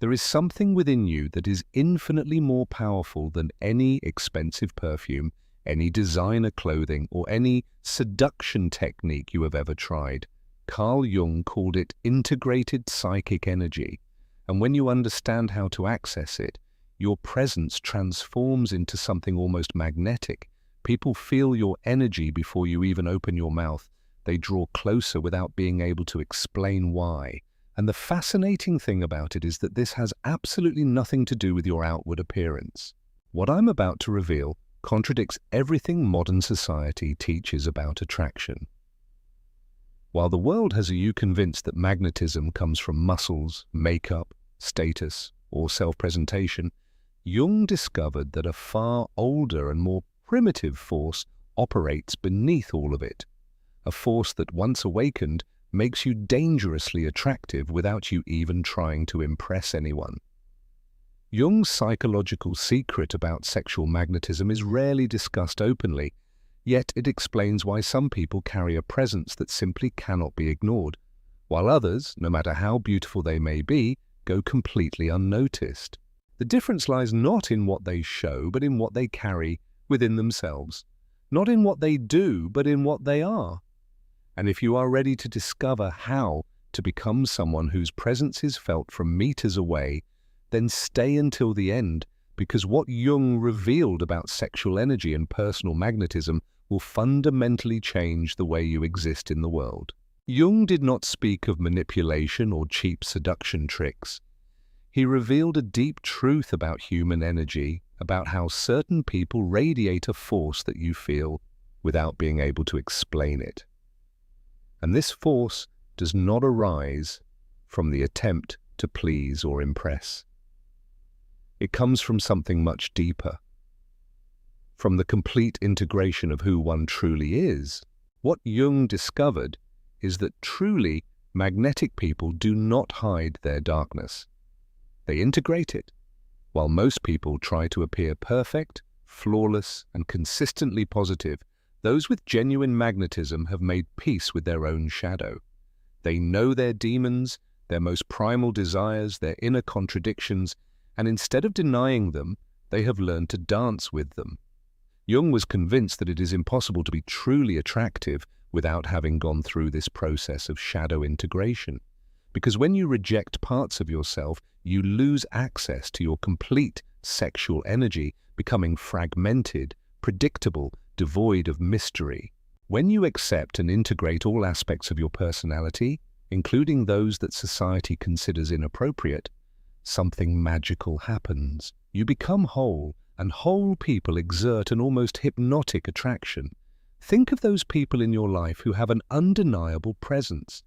There is something within you that is infinitely more powerful than any expensive perfume, any designer clothing, or any seduction technique you have ever tried. Carl Jung called it integrated psychic energy, and when you understand how to access it, your presence transforms into something almost magnetic. People feel your energy before you even open your mouth. They draw closer without being able to explain why. And the fascinating thing about it is that this has absolutely nothing to do with your outward appearance. What I'm about to reveal contradicts everything modern society teaches about attraction. While the world has you convinced that magnetism comes from muscles, makeup, status, or self-presentation, Jung discovered that a far older and more primitive force operates beneath all of it. A force that, once awakened, makes you dangerously attractive without you even trying to impress anyone. Jung's psychological secret about sexual magnetism is rarely discussed openly, yet it explains why some people carry a presence that simply cannot be ignored, while others, no matter how beautiful they may be, go completely unnoticed. The difference lies not in what they show, but in what they carry within themselves. Not in what they do, but in what they are. And if you are ready to discover how to become someone whose presence is felt from meters away, then stay until the end, because what Jung revealed about sexual energy and personal magnetism will fundamentally change the way you exist in the world. Jung did not speak of manipulation or cheap seduction tricks. He revealed a deep truth about human energy, about how certain people radiate a force that you feel without being able to explain it. And this force does not arise from the attempt to please or impress. It comes from something much deeper, from the complete integration of who one truly is. What Jung discovered is that truly magnetic people do not hide their darkness. They integrate it, while most people try to appear perfect, flawless, and consistently positive. Those with genuine magnetism have made peace with their own shadow. They know their demons, their most primal desires, their inner contradictions, and instead of denying them, they have learned to dance with them. Jung was convinced that it is impossible to be truly attractive without having gone through this process of shadow integration. Because when you reject parts of yourself, you lose access to your complete sexual energy, becoming fragmented, predictable, devoid of mystery. When you accept and integrate all aspects of your personality, including those that society considers inappropriate, something magical happens. You become whole, and whole people exert an almost hypnotic attraction. Think of those people in your life who have an undeniable presence.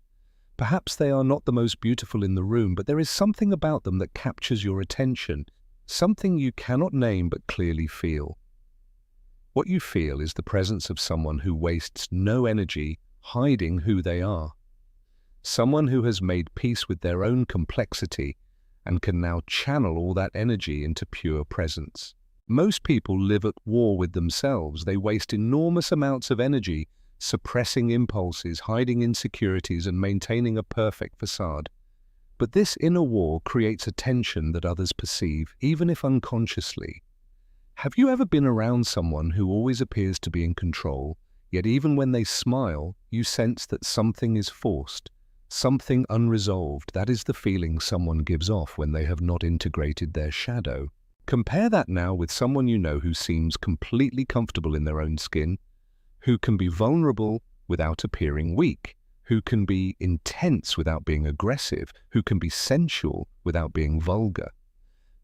Perhaps they are not the most beautiful in the room, but there is something about them that captures your attention, something you cannot name but clearly feel. What you feel is the presence of someone who wastes no energy hiding who they are. Someone who has made peace with their own complexity and can now channel all that energy into pure presence. Most people live at war with themselves. They waste enormous amounts of energy suppressing impulses, hiding insecurities, and maintaining a perfect facade. But this inner war creates a tension that others perceive, even if unconsciously. Have you ever been around someone who always appears to be in control, yet even when they smile, you sense that something is forced, something unresolved? That is the feeling someone gives off when they have not integrated their shadow. Compare that now with someone you know who seems completely comfortable in their own skin, who can be vulnerable without appearing weak, who can be intense without being aggressive, who can be sensual without being vulgar.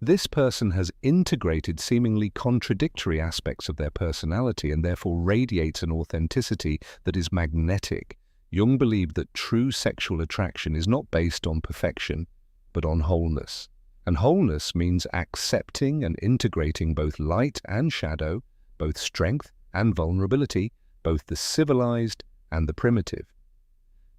This person has integrated seemingly contradictory aspects of their personality and therefore radiates an authenticity that is magnetic. Jung believed that true sexual attraction is not based on perfection, but on wholeness. And wholeness means accepting and integrating both light and shadow, both strength and vulnerability, both the civilized and the primitive.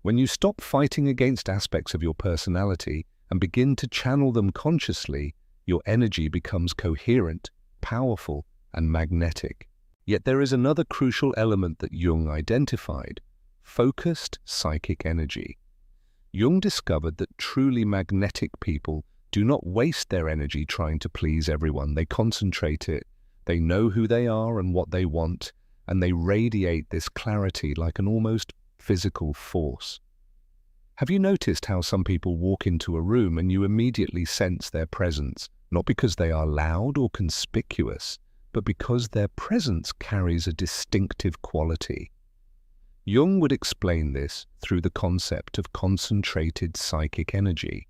When you stop fighting against aspects of your personality and begin to channel them consciously, your energy becomes coherent, powerful, and magnetic. Yet there is another crucial element that Jung identified: focused psychic energy. Jung discovered that truly magnetic people do not waste their energy trying to please everyone. They concentrate it. They know who they are and what they want, and they radiate this clarity like an almost physical force. Have you noticed how some people walk into a room and you immediately sense their presence, not because they are loud or conspicuous, but because their presence carries a distinctive quality? Jung would explain this through the concept of concentrated psychic energy.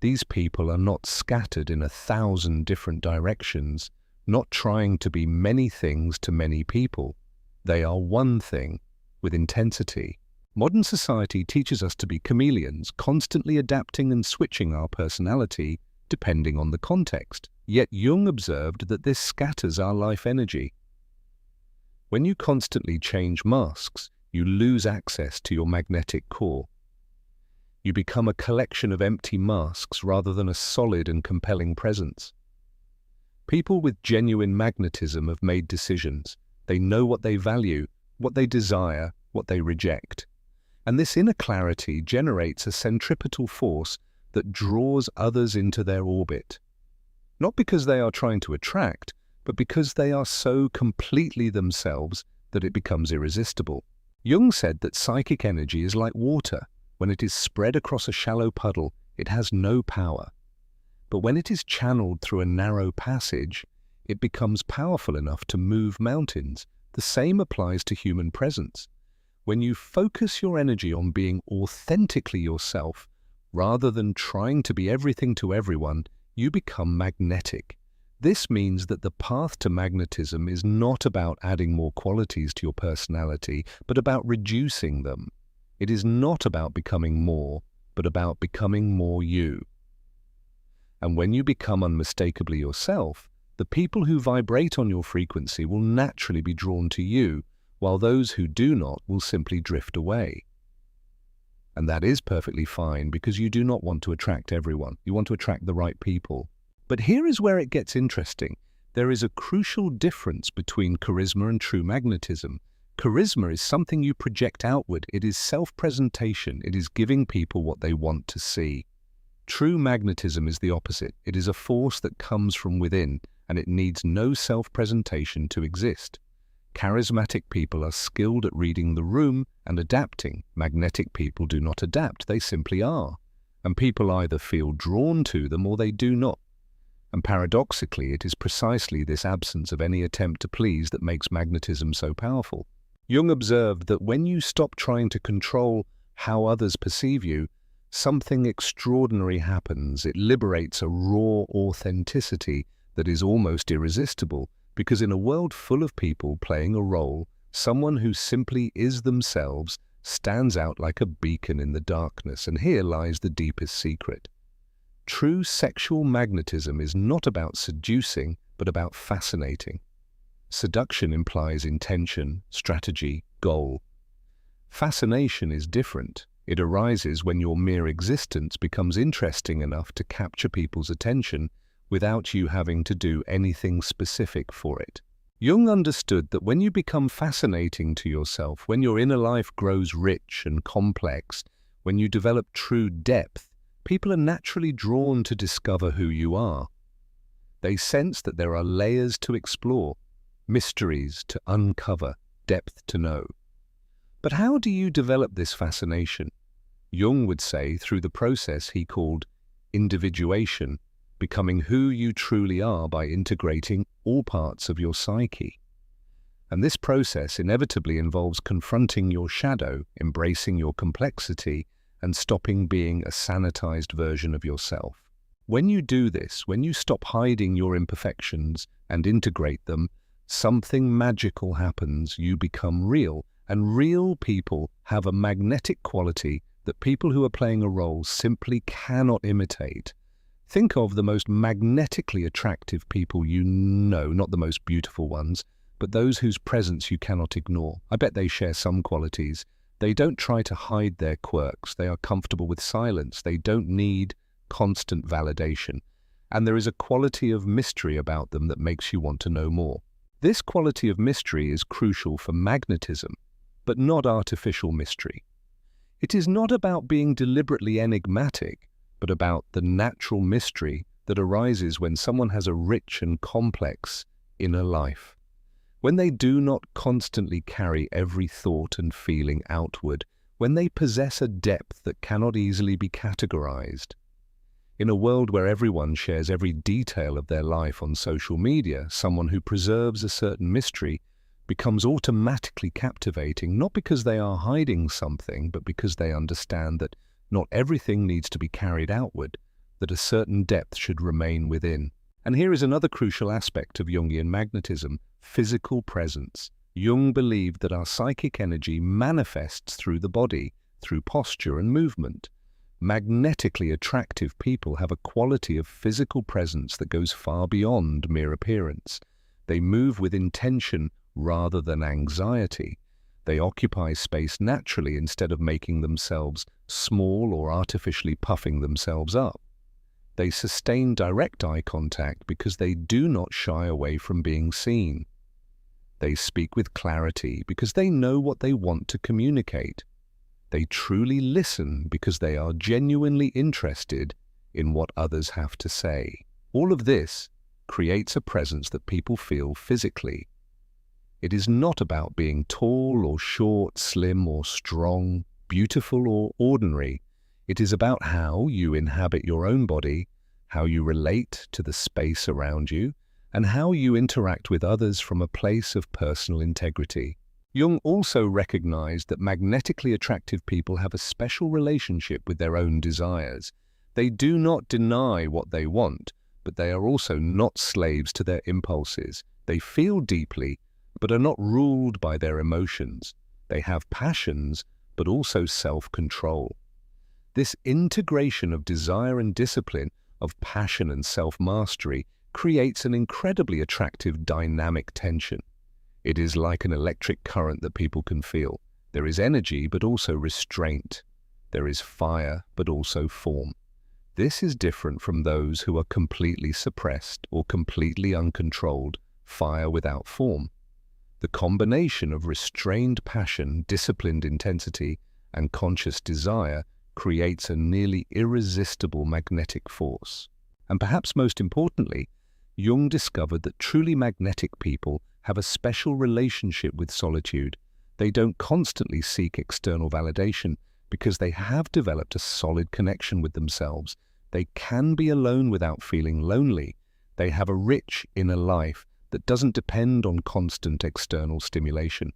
These people are not scattered in 1,000 different directions, not trying to be many things to many people. They are one thing, with intensity. Modern society teaches us to be chameleons, constantly adapting and switching our personality depending on the context. Yet Jung observed that this scatters our life energy. When you constantly change masks, you lose access to your magnetic core. You become a collection of empty masks rather than a solid and compelling presence. People with genuine magnetism have made decisions. They know what they value, what they desire, what they reject. And this inner clarity generates a centripetal force that draws others into their orbit. Not because they are trying to attract, but because they are so completely themselves that it becomes irresistible. Jung said that psychic energy is like water. When it is spread across a shallow puddle, it has no power. But when it is channeled through a narrow passage, it becomes powerful enough to move mountains. The same applies to human presence. When you focus your energy on being authentically yourself, rather than trying to be everything to everyone, you become magnetic. This means that the path to magnetism is not about adding more qualities to your personality, but about reducing them. It is not about becoming more, but about becoming more you. And when you become unmistakably yourself, the people who vibrate on your frequency will naturally be drawn to you, while those who do not will simply drift away. And that is perfectly fine because you do not want to attract everyone. You want to attract the right people. But here is where it gets interesting. There is a crucial difference between charisma and true magnetism. Charisma is something you project outward. It is self-presentation. It is giving people what they want to see. True magnetism is the opposite. It is a force that comes from within, and it needs no self-presentation to exist. Charismatic people are skilled at reading the room and adapting. Magnetic people do not adapt, they simply are. And people either feel drawn to them or they do not. And paradoxically, it is precisely this absence of any attempt to please that makes magnetism so powerful. Jung observed that when you stop trying to control how others perceive you, something extraordinary happens. It liberates a raw authenticity that is almost irresistible. Because in a world full of people playing a role, someone who simply is themselves stands out like a beacon in the darkness, and here lies the deepest secret. True sexual magnetism is not about seducing, but about fascinating. Seduction implies intention, strategy, goal. Fascination is different. It arises when your mere existence becomes interesting enough to capture people's attention without you having to do anything specific for it. Jung understood that when you become fascinating to yourself, when your inner life grows rich and complex, when you develop true depth, people are naturally drawn to discover who you are. They sense that there are layers to explore, mysteries to uncover, depth to know. But how do you develop this fascination? Jung would say through the process he called individuation, becoming who you truly are by integrating all parts of your psyche. And this process inevitably involves confronting your shadow, embracing your complexity, and stopping being a sanitized version of yourself. When you do this, when you stop hiding your imperfections and integrate them, something magical happens. You become real, and real people have a magnetic quality that people who are playing a role simply cannot imitate. Think of the most magnetically attractive people you know, not the most beautiful ones, but those whose presence you cannot ignore. I bet they share some qualities. They don't try to hide their quirks. They are comfortable with silence. They don't need constant validation. And there is a quality of mystery about them that makes you want to know more. This quality of mystery is crucial for magnetism, but not artificial mystery. It is not about being deliberately enigmatic, but about the natural mystery that arises when someone has a rich and complex inner life. When they do not constantly carry every thought and feeling outward, when they possess a depth that cannot easily be categorized. In a world where everyone shares every detail of their life on social media, someone who preserves a certain mystery becomes automatically captivating, not because they are hiding something, but because they understand that not everything needs to be carried outward, that a certain depth should remain within. And here is another crucial aspect of Jungian magnetism: physical presence. Jung believed that our psychic energy manifests through the body, through posture and movement. Magnetically attractive people have a quality of physical presence that goes far beyond mere appearance. They move with intention rather than anxiety. They occupy space naturally instead of making themselves small or artificially puffing themselves up. They sustain direct eye contact because they do not shy away from being seen. They speak with clarity because they know what they want to communicate. They truly listen because they are genuinely interested in what others have to say. All of this creates a presence that people feel physically. It is not about being tall or short, slim or strong, beautiful or ordinary. It is about how you inhabit your own body, how you relate to the space around you, and how you interact with others from a place of personal integrity. Jung also recognized that magnetically attractive people have a special relationship with their own desires. They do not deny what they want, but they are also not slaves to their impulses. They feel deeply, but are not ruled by their emotions. They have passions, but also self-control. This integration of desire and discipline, of passion and self-mastery, creates an incredibly attractive dynamic tension. It is like an electric current that people can feel. There is energy, but also restraint. There is fire, but also form. This is different from those who are completely suppressed or completely uncontrolled, fire without form. The combination of restrained passion, disciplined intensity, and conscious desire creates a nearly irresistible magnetic force. And perhaps most importantly, Jung discovered that truly magnetic people have a special relationship with solitude. They don't constantly seek external validation because they have developed a solid connection with themselves. They can be alone without feeling lonely. They have a rich inner life that doesn't depend on constant external stimulation.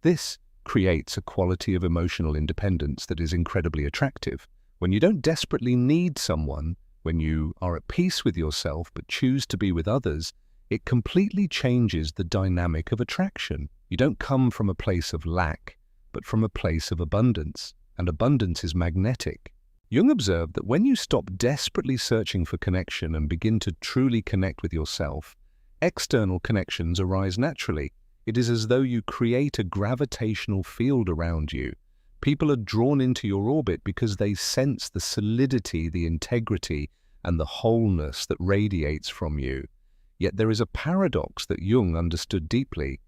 This creates a quality of emotional independence that is incredibly attractive. When you don't desperately need someone, when you are at peace with yourself but choose to be with others, it completely changes the dynamic of attraction. You don't come from a place of lack, but from a place of abundance, and abundance is magnetic. Jung observed that when you stop desperately searching for connection and begin to truly connect with yourself, external connections arise naturally. It is as though you create a gravitational field around you. People are drawn into your orbit because they sense the solidity, the integrity, and the wholeness that radiates from you. Yet there is a paradox that Jung understood deeply.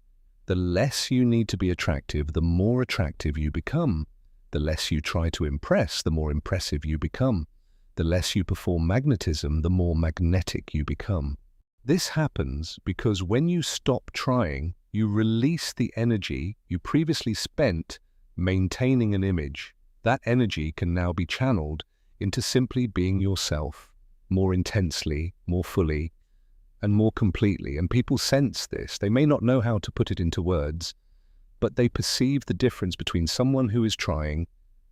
The less you need to be attractive, the more attractive you become. The less you try to impress, the more impressive you become. The less you perform magnetism, the more magnetic you become. This happens because when you stop trying, you release the energy you previously spent maintaining an image. That energy can now be channeled into simply being yourself, more intensely, more fully, and more completely. And people sense this. They may not know how to put it into words, but they perceive the difference between someone who is trying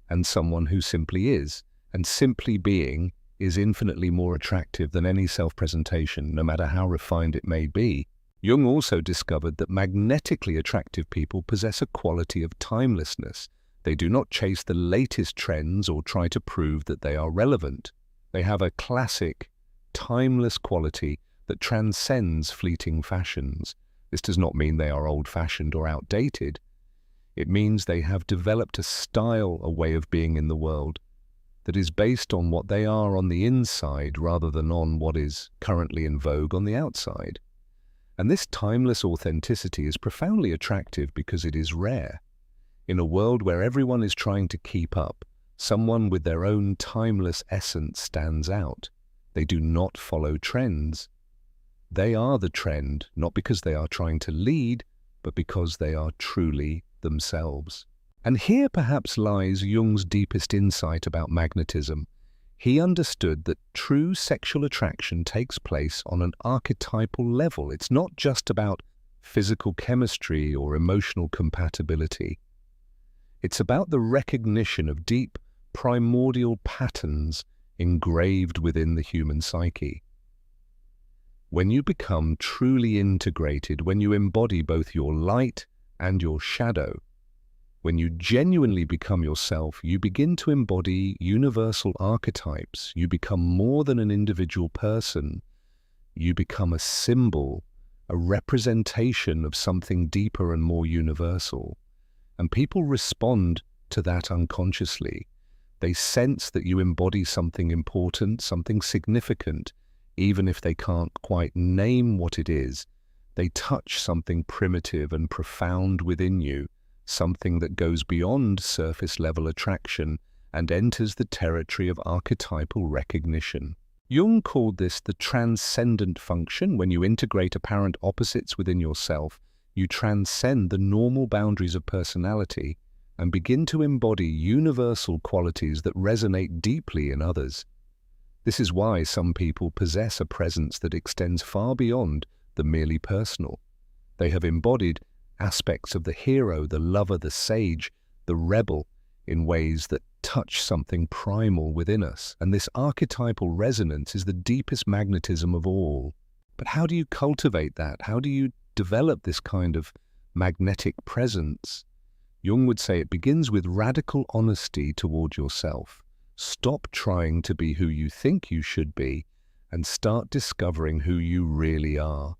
and someone who simply is. And simply being is infinitely more attractive than any self-presentation, no matter how refined it may be. Jung also discovered that magnetically attractive people possess a quality of timelessness. They do not chase the latest trends or try to prove that they are relevant. They have a classic, timeless quality that transcends fleeting fashions. This does not mean they are old-fashioned or outdated. It means they have developed a style, a way of being in the world, that is based on what they are on the inside rather than on what is currently in vogue on the outside. And this timeless authenticity is profoundly attractive because it is rare. In a world where everyone is trying to keep up, Someone with their own timeless essence stands out. They do not follow trends. They are the trend, not because they are trying to lead, but because they are truly themselves. And here perhaps lies Jung's deepest insight about magnetism. He understood that true sexual attraction takes place on an archetypal level. It's not just about physical chemistry or emotional compatibility. It's about the recognition of deep, primordial patterns engraved within the human psyche. When you become truly integrated, when you embody both your light and your shadow, when you genuinely become yourself, you begin to embody universal archetypes. You become more than an individual person. You become a symbol, a representation of something deeper and more universal. And people respond to that unconsciously. They sense that you embody something important, something significant, even if they can't quite name what it is. They touch something primitive and profound within you, something that goes beyond surface-level attraction and enters the territory of archetypal recognition. Jung called this the transcendent function. When you integrate apparent opposites within yourself, you transcend the normal boundaries of personality and begin to embody universal qualities that resonate deeply in others. This is why some people possess a presence that extends far beyond the merely personal. They have embodied aspects of the hero, the lover, the sage, the rebel, in ways that touch something primal within us. And this archetypal resonance is the deepest magnetism of all. But how do you cultivate that? How do you develop this kind of magnetic presence? Jung would say it begins with radical honesty toward yourself. Stop trying to be who you think you should be and start discovering who you really are.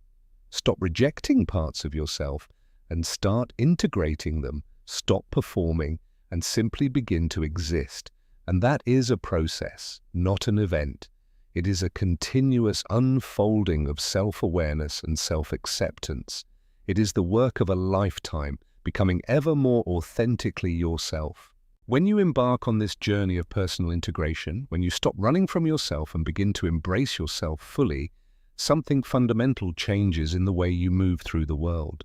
Stop rejecting parts of yourself and start integrating them. Stop performing and simply begin to exist. And that is a process, not an event. It is a continuous unfolding of self-awareness and self-acceptance. It is the work of a lifetime, becoming ever more authentically yourself. When you embark on this journey of personal integration, when you stop running from yourself and begin to embrace yourself fully, something fundamental changes in the way you move through the world.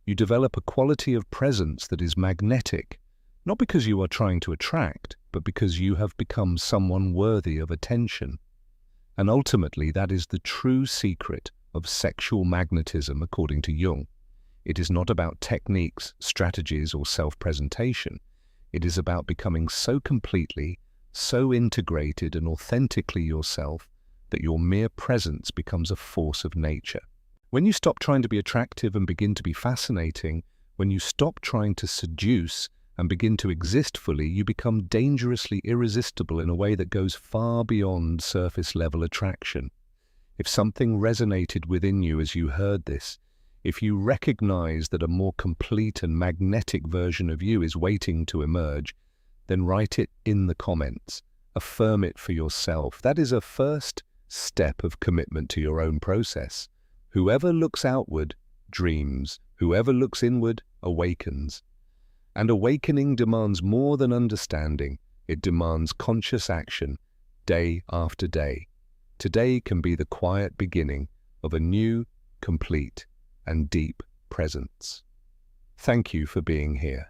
You develop a quality of presence that is magnetic, not because you are trying to attract, but because you have become someone worthy of attention. And ultimately, that is the true secret of sexual magnetism, according to Jung. It is not about techniques, strategies, or self-presentation. It is about becoming so completely, so integrated and authentically yourself that your mere presence becomes a force of nature. When you stop trying to be attractive and begin to be fascinating, when you stop trying to seduce and begin to exist fully, you become dangerously irresistible in a way that goes far beyond surface-level attraction. If something resonated within you as you heard this, if you recognize that a more complete and magnetic version of you is waiting to emerge, then write it in the comments. Affirm it for yourself. That is a first step of commitment to your own process. Whoever looks outward dreams. Whoever looks inward awakens. And awakening demands more than understanding. It demands conscious action, day after day. Today can be the quiet beginning of a new, complete, and deep presence. Thank you for being here.